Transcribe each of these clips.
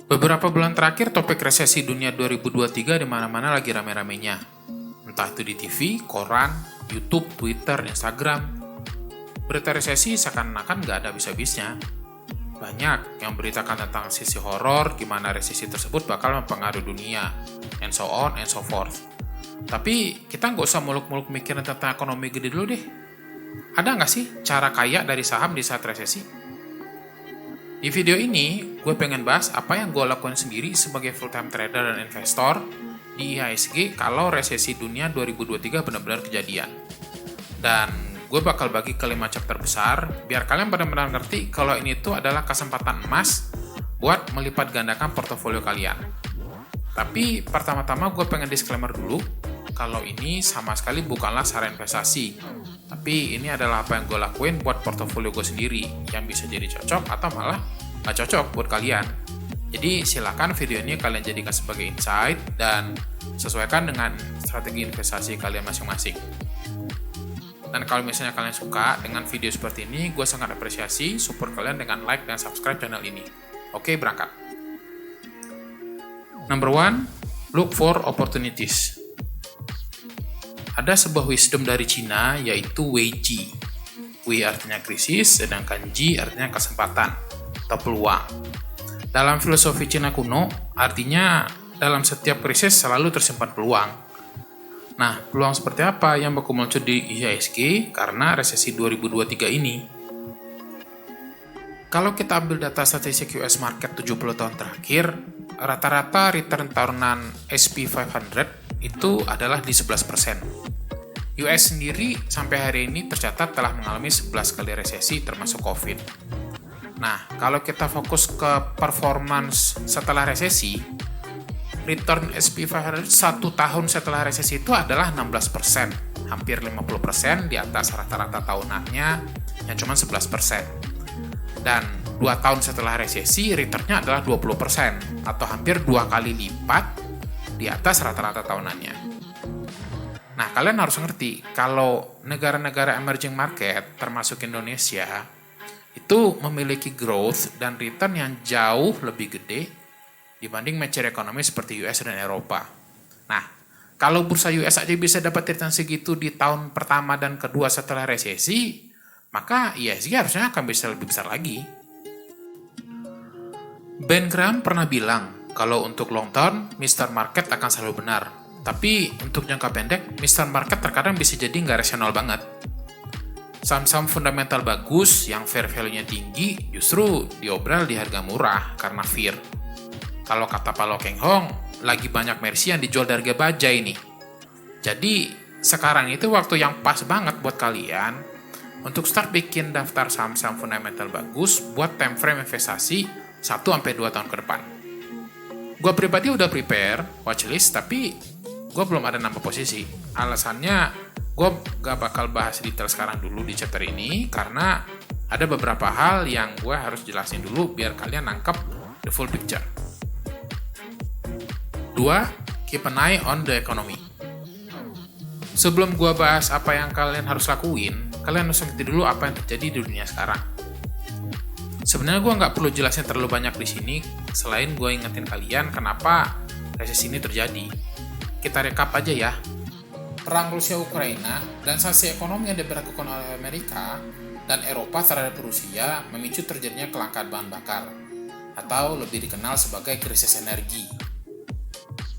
Beberapa bulan terakhir topik resesi dunia 2023 di mana-mana lagi rame-ramenya. Entah itu di TV, koran, YouTube, Twitter, Instagram. Berita resesi seakan-akan nggak ada habis-habisnya. Banyak yang beritakan tentang sisi horor, gimana resesi tersebut bakal mempengaruhi dunia, and so on and so forth. Tapi kita nggak usah muluk-muluk mikirin tentang ekonomi gede dulu deh. Ada nggak sih cara kaya dari saham di saat resesi? Di video ini, gue pengen bahas apa yang gue lakukan sendiri sebagai full-time trader dan investor di IHSG kalau resesi dunia 2023 benar-benar kejadian. Dan gue bakal bagi ke 5 chapter besar, biar kalian benar-benar ngerti kalau ini tuh adalah kesempatan emas buat melipat gandakan portofolio kalian. Tapi pertama-tama gue pengen disclaimer dulu, kalau ini sama sekali bukanlah saran investasi. Tapi ini adalah apa yang gue lakuin buat portofolio gue sendiri, yang bisa jadi cocok atau malah gak cocok buat kalian. Jadi silakan video ini kalian jadikan sebagai insight dan sesuaikan dengan strategi investasi kalian masing-masing. Dan kalau misalnya kalian suka dengan video seperti ini, gue sangat apresiasi support kalian dengan like dan subscribe channel ini. Oke, berangkat. Number 1, look for opportunities. Ada sebuah wisdom dari Cina yaitu Weiji. Wei artinya krisis, sedangkan Ji artinya kesempatan atau peluang. Dalam filosofi Cina kuno, artinya dalam setiap krisis selalu tersimpan peluang. Nah, peluang seperti apa yang bakal muncul di IHSG karena resesi 2023 ini? Kalau kita ambil data statistik US market 70 tahun terakhir, rata-rata return tahunan SP 500 itu adalah di 11%. US sendiri sampai hari ini tercatat telah mengalami 11 kali resesi termasuk COVID. Nah, kalau kita fokus ke performance setelah resesi, return SP 500 1 tahun setelah resesi itu adalah 16%, hampir 50% di atas rata-rata tahunannya yang cuma 11%. Dan 2 tahun setelah resesi, returnnya adalah 20%, atau hampir 2 kali lipat di atas rata-rata tahunannya. Nah, kalian harus ngerti, kalau negara-negara emerging market, termasuk Indonesia, itu memiliki growth dan return yang jauh lebih gede dibanding mature ekonomi seperti US dan Eropa. Nah, kalau bursa US aja bisa dapat return segitu di tahun pertama dan kedua setelah resesi, maka IHSG harusnya akan bisa lebih besar lagi. Ben Graham pernah bilang, kalau untuk long term, Mr. Market akan selalu benar. Tapi untuk jangka pendek, Mr. Market terkadang bisa jadi nggak rasional banget. Saham-saham fundamental bagus yang fair value-nya tinggi justru diobral di harga murah karena fear. Kalau kata Pak Lo Keng Hong, lagi banyak Mercy yang dijual dari harga bajai nih. Jadi sekarang itu waktu yang pas banget buat kalian untuk start bikin daftar saham-saham fundamental bagus buat time frame investasi 1-2 tahun ke depan. Gue pribadi udah prepare watchlist, tapi gue belum ada nambah posisi. Alasannya, gue gak bakal bahas detail sekarang dulu di chapter ini, karena ada beberapa hal yang gue harus jelasin dulu biar kalian nangkep the full picture. 2. Keep an eye on the economy. Sebelum gue bahas apa yang kalian harus lakuin, kalian harus ngerti dulu apa yang terjadi di dunia sekarang. Sebenarnya gue nggak perlu jelasin terlalu banyak di sini, selain gue ingetin kalian kenapa resesi ini terjadi. Kita rekap aja ya. Perang Rusia-Ukraina dan sanksi ekonomi yang diberlakukan oleh Amerika dan Eropa terhadap Rusia memicu terjadinya kelangkaan bahan bakar, atau lebih dikenal sebagai krisis energi.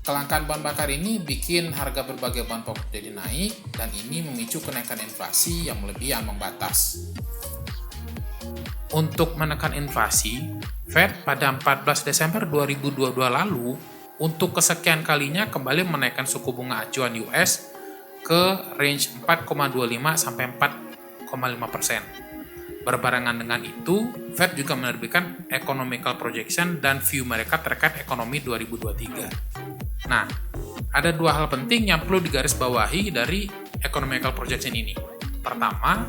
Kelangkaan bahan bakar ini bikin harga berbagai bahan pokok jadi naik, dan ini memicu kenaikan inflasi yang melebihi ambang batas. Untuk menekan inflasi, Fed pada 14 Desember 2022 lalu untuk kesekian kalinya kembali menaikkan suku bunga acuan US ke range 4,25 sampai 4,5%. Berbarengan dengan itu, Fed juga menerbitkan economical projection dan view mereka terkait ekonomi 2023. Nah, ada 2 hal penting yang perlu digarisbawahi dari economical projection ini. Pertama,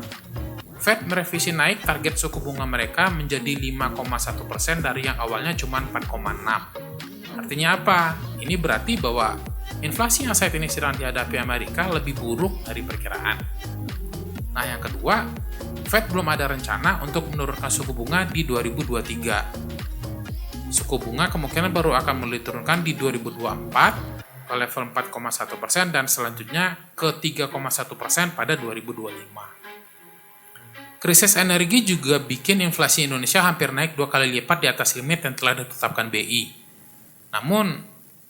Fed merevisi naik target suku bunga mereka menjadi 5,1% dari yang awalnya cuma 4,6%. Artinya apa? Ini berarti bahwa inflasi yang saat ini sedang dihadapi Amerika lebih buruk dari perkiraan. Nah, yang kedua, Fed belum ada rencana untuk menurunkan suku bunga di 2023. suku bunga kemungkinan baru akan mulai diturunkan di 2024 ke level 4,1% dan selanjutnya ke 3,1% pada 2025. Krisis energi juga bikin inflasi Indonesia hampir naik 2 kali lipat di atas limit yang telah ditetapkan BI. Namun,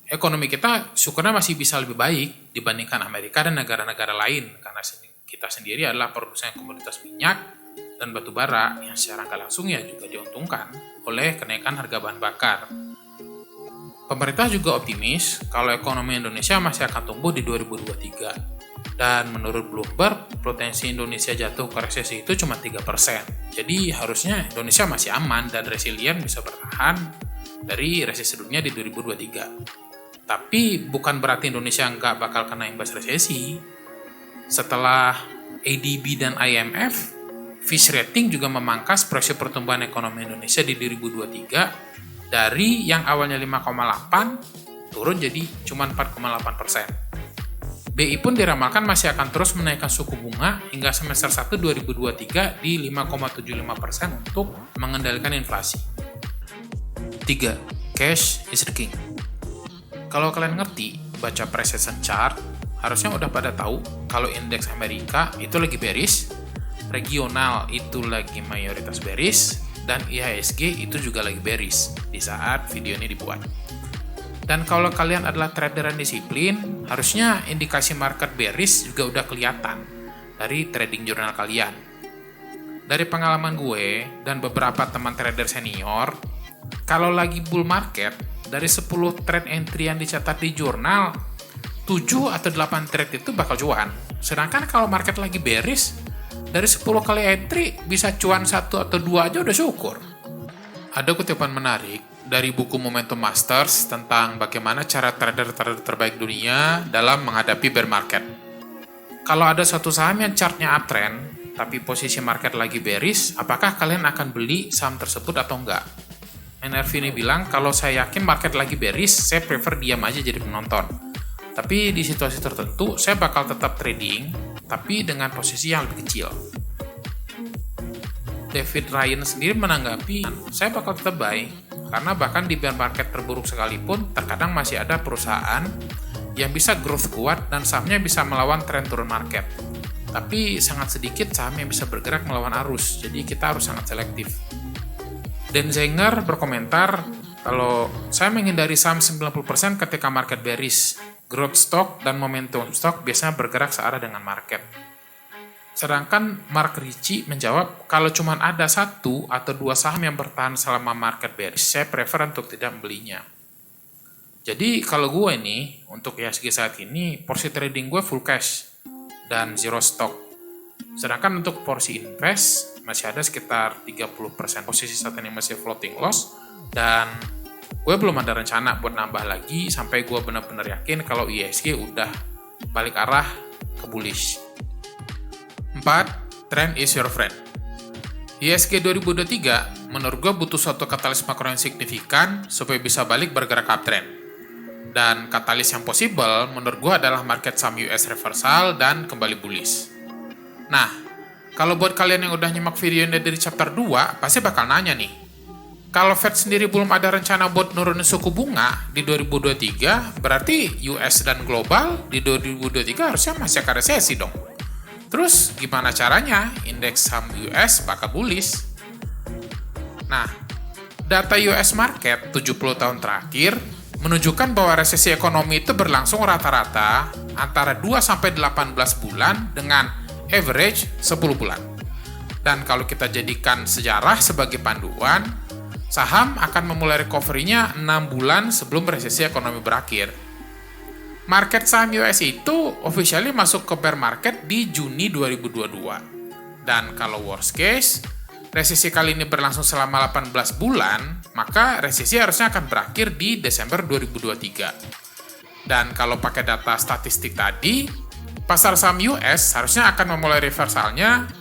ekonomi kita syukurnya masih bisa lebih baik dibandingkan Amerika dan negara-negara lain karena kita sendiri adalah produsen komoditas minyak dan batu bara yang secara nggak langsung ya juga diuntungkan oleh kenaikan harga bahan bakar. Pemerintah juga optimis kalau ekonomi Indonesia masih akan tumbuh di 2023. Dan menurut Bloomberg, potensi Indonesia jatuh ke resesi itu cuma 3%. Jadi harusnya Indonesia masih aman dan resilient bisa bertahan dari resesi dunia di 2023. Tapi bukan berarti Indonesia nggak bakal kena imbas resesi. Setelah ADB dan IMF, Fitch Rating juga memangkas proyeksi pertumbuhan ekonomi Indonesia di 2023 dari yang awalnya 5,8 turun jadi cuma 4,8%. BI pun diramalkan masih akan terus menaikkan suku bunga hingga semester 1 2023 di 5,75% untuk mengendalikan inflasi. 3. Cash is the king. Kalau kalian ngerti baca precision chart, harusnya udah pada tahu kalau indeks Amerika itu lagi bearish, regional itu lagi mayoritas bearish, dan IHSG itu juga lagi bearish di saat video ini dibuat. Dan kalau kalian adalah trader yang disiplin, harusnya indikasi market bearish juga udah kelihatan dari trading jurnal kalian. Dari pengalaman gue dan beberapa teman trader senior, kalau lagi bull market, dari 10 trade entry yang dicatat di jurnal, 7 atau 8 trade itu bakal cuan. Sedangkan kalau market lagi bearish, dari 10 kali entry bisa cuan 1 atau 2 aja udah syukur. Ada kutipan menarik dari buku Momentum Masters tentang bagaimana cara trader-trader terbaik dunia dalam menghadapi bear market. Kalau ada suatu saham yang chartnya uptrend, tapi posisi market lagi bearish, apakah kalian akan beli saham tersebut atau enggak? NRV ini bilang, kalau saya yakin market lagi bearish, saya prefer diam aja jadi penonton. Tapi di situasi tertentu, saya bakal tetap trading, tapi dengan posisi yang lebih kecil. David Ryan sendiri menanggapi, saya bakal tetap buy, karena bahkan di bear market terburuk sekalipun, terkadang masih ada perusahaan yang bisa growth kuat dan sahamnya bisa melawan tren turun market. Tapi sangat sedikit saham yang bisa bergerak melawan arus, jadi kita harus sangat selektif. Dan Zenger berkomentar, kalau saya menghindari saham 90% ketika market bearish, growth stock dan momentum stock biasanya bergerak searah dengan market. Sedangkan Mark Ritchie menjawab, kalau cuma ada 1 atau 2 saham yang bertahan selama market bearish, saya prefer untuk tidak membelinya. Jadi kalau gue nih, untuk IHSG saat ini, porsi trading gue full cash dan zero stock. Sedangkan untuk porsi invest, masih ada sekitar 30% posisi saat ini masih floating loss, dan gue belum ada rencana buat nambah lagi sampai gue benar-benar yakin kalau IHSG udah balik arah ke bullish. 4. Trend is your friend. IHSG 2023 menurut gue butuh suatu katalis makro yang signifikan supaya bisa balik bergerak uptrend. Dan katalis yang possible menurut gue adalah market saham US reversal dan kembali bullish. Nah, kalau buat kalian yang udah nyimak video ini dari chapter 2, pasti bakal nanya nih, kalau Fed sendiri belum ada rencana buat nurunin suku bunga di 2023, berarti US dan global di 2023 harusnya masih akan resesi dong. Terus gimana caranya indeks saham US bakal bullish? Nah, data US market 70 tahun terakhir menunjukkan bahwa resesi ekonomi itu berlangsung rata-rata antara 2-18 bulan dengan average 10 bulan. Dan kalau kita jadikan sejarah sebagai panduan, saham akan memulai recovery-nya 6 bulan sebelum resesi ekonomi berakhir. Market saham US itu officially masuk ke bear market di Juni 2022. Dan kalau worst case, resesi kali ini berlangsung selama 18 bulan, maka resesi harusnya akan berakhir di Desember 2023. Dan kalau pakai data statistik tadi, pasar saham US harusnya akan memulai reversalnya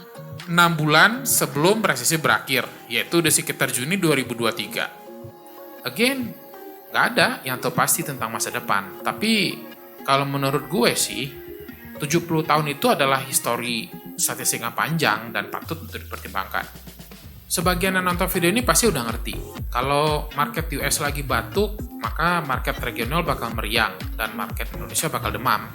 6 bulan sebelum resesi berakhir, yaitu di sekitar Juni 2023. Again, nggak ada yang tahu pasti tentang masa depan, tapi kalau menurut gue sih, 70 tahun itu adalah histori statistik yang panjang dan patut untuk dipertimbangkan. Sebagian yang nonton video ini pasti udah ngerti. Kalau market US lagi batuk, maka market regional bakal meriang dan market Indonesia bakal demam.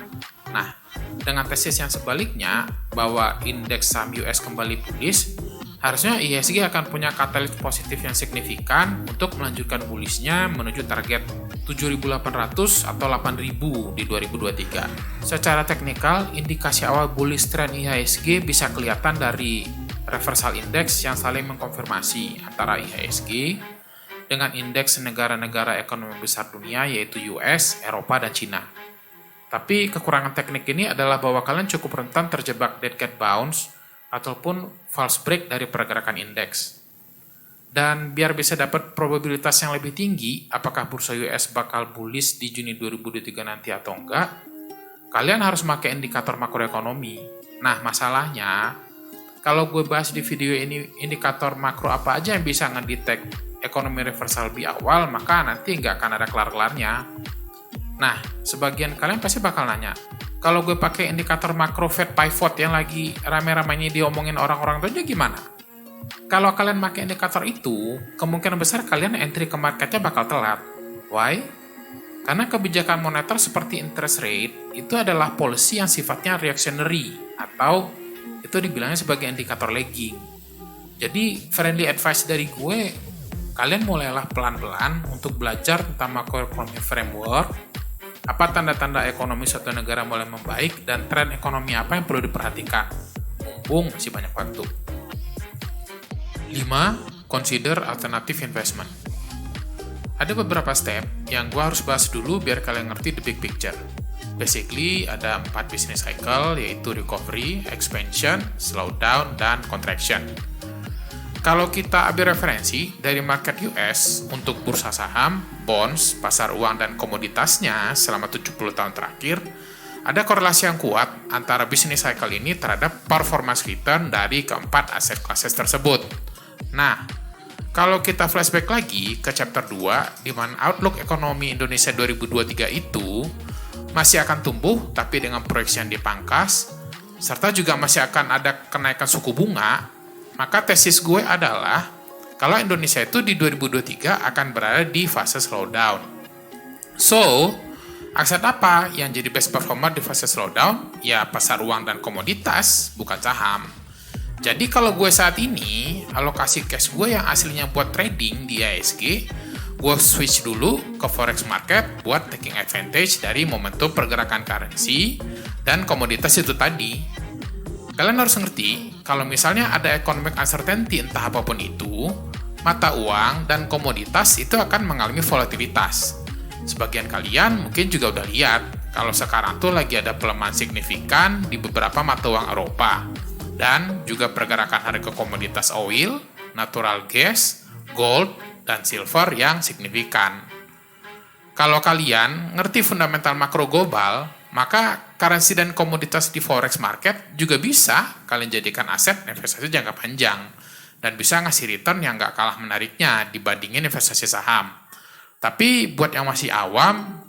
Nah, dengan tesis yang sebaliknya, bahwa indeks saham US kembali bullish, harusnya IHSG akan punya katalis positif yang signifikan untuk melanjutkan bullishnya menuju target 7.800 atau 8.000 di 2023. Secara teknikal, indikasi awal bullish trend IHSG bisa kelihatan dari reversal index yang saling mengkonfirmasi antara IHSG dengan indeks negara-negara ekonomi besar dunia yaitu US, Eropa, dan Cina. Tapi kekurangan teknik ini adalah bahwa kalian cukup rentan terjebak dead cat bounce ataupun false break dari pergerakan indeks. Dan biar bisa dapat probabilitas yang lebih tinggi apakah bursa US bakal bullish di Juni 2023 nanti atau enggak, kalian harus pakai indikator makroekonomi. Nah, masalahnya kalau gue bahas di video ini indikator makro apa aja yang bisa ngedetect ekonomi reversal di awal, maka nanti nggak akan ada kelar-kelarnya. Nah, sebagian kalian pasti bakal nanya, kalau gue pakai indikator makro Fed pivot yang lagi rame-ramenya diomongin orang-orang itu gimana? Kalau kalian pakai indikator itu, kemungkinan besar kalian entry ke marketnya bakal telat. Why? Karena kebijakan moneter seperti interest rate itu adalah policy yang sifatnya reactionary atau itu dibilangnya sebagai indikator lagging. Jadi, friendly advice dari gue, kalian mulailah pelan-pelan untuk belajar tentang macroeconomic framework, apa tanda-tanda ekonomi suatu negara mulai membaik, dan tren ekonomi apa yang perlu diperhatikan. Mumpung masih banyak waktu. 5. Consider alternative investment. Ada beberapa step yang gue harus bahas dulu biar kalian ngerti the big picture. Basically, ada 4 business cycle, yaitu recovery, expansion, slowdown, dan contraction. Kalau kita ambil referensi dari market US untuk bursa saham, bonds, pasar uang, dan komoditasnya selama 70 tahun terakhir, ada korelasi yang kuat antara business cycle ini terhadap performance return dari keempat aset classes tersebut. Nah, kalau kita flashback lagi ke chapter 2, di mana outlook ekonomi Indonesia 2023 itu masih akan tumbuh, tapi dengan proyeksi yang dipangkas, serta juga masih akan ada kenaikan suku bunga, maka tesis gue adalah, kalau Indonesia itu di 2023 akan berada di fase slowdown. So, aset apa yang jadi best performer di fase slowdown? Ya, pasar uang dan komoditas, bukan saham. Jadi kalau gue saat ini, alokasi cash gue yang aslinya buat trading di IHSG, gue switch dulu ke forex market buat taking advantage dari momentum pergerakan currency dan komoditas itu tadi. Kalian harus ngerti, kalau misalnya ada economic uncertainty entah apapun itu, mata uang dan komoditas itu akan mengalami volatilitas. Sebagian kalian mungkin juga udah lihat, kalau sekarang tuh lagi ada pelemahan signifikan di beberapa mata uang Eropa, dan juga pergerakan harga komoditas oil, natural gas, gold, dan silver yang signifikan. Kalau kalian ngerti fundamental makro global, maka currency dan komoditas di forex market juga bisa kalian jadikan aset investasi jangka panjang dan bisa ngasih return yang nggak kalah menariknya dibandingin investasi saham. Tapi buat yang masih awam,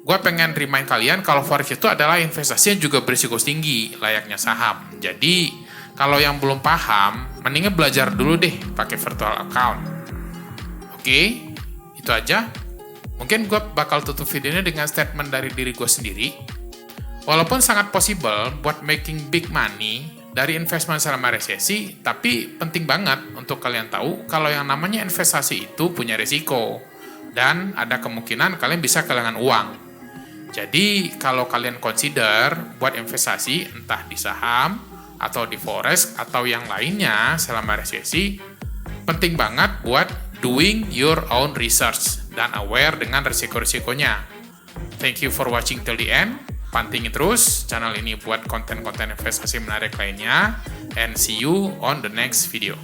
gue pengen remind kalian kalau forex itu adalah investasi yang juga berisiko tinggi layaknya saham. Jadi kalau yang belum paham, mendingan belajar dulu deh pakai virtual account. Oke, itu aja. Mungkin gue bakal tutup videonya dengan statement dari diri gue sendiri. Walaupun sangat possible buat making big money dari investment selama resesi, tapi penting banget untuk kalian tahu kalau yang namanya investasi itu punya risiko. Dan ada kemungkinan kalian bisa kehilangan uang. Jadi, kalau kalian consider buat investasi entah di saham, atau di forex, atau yang lainnya selama resesi, penting banget buat doing your own research dan aware dengan risiko-risikonya. Thank you for watching till the end. Pantengin terus channel ini buat konten-konten investasi menarik lainnya. And see you on the next video.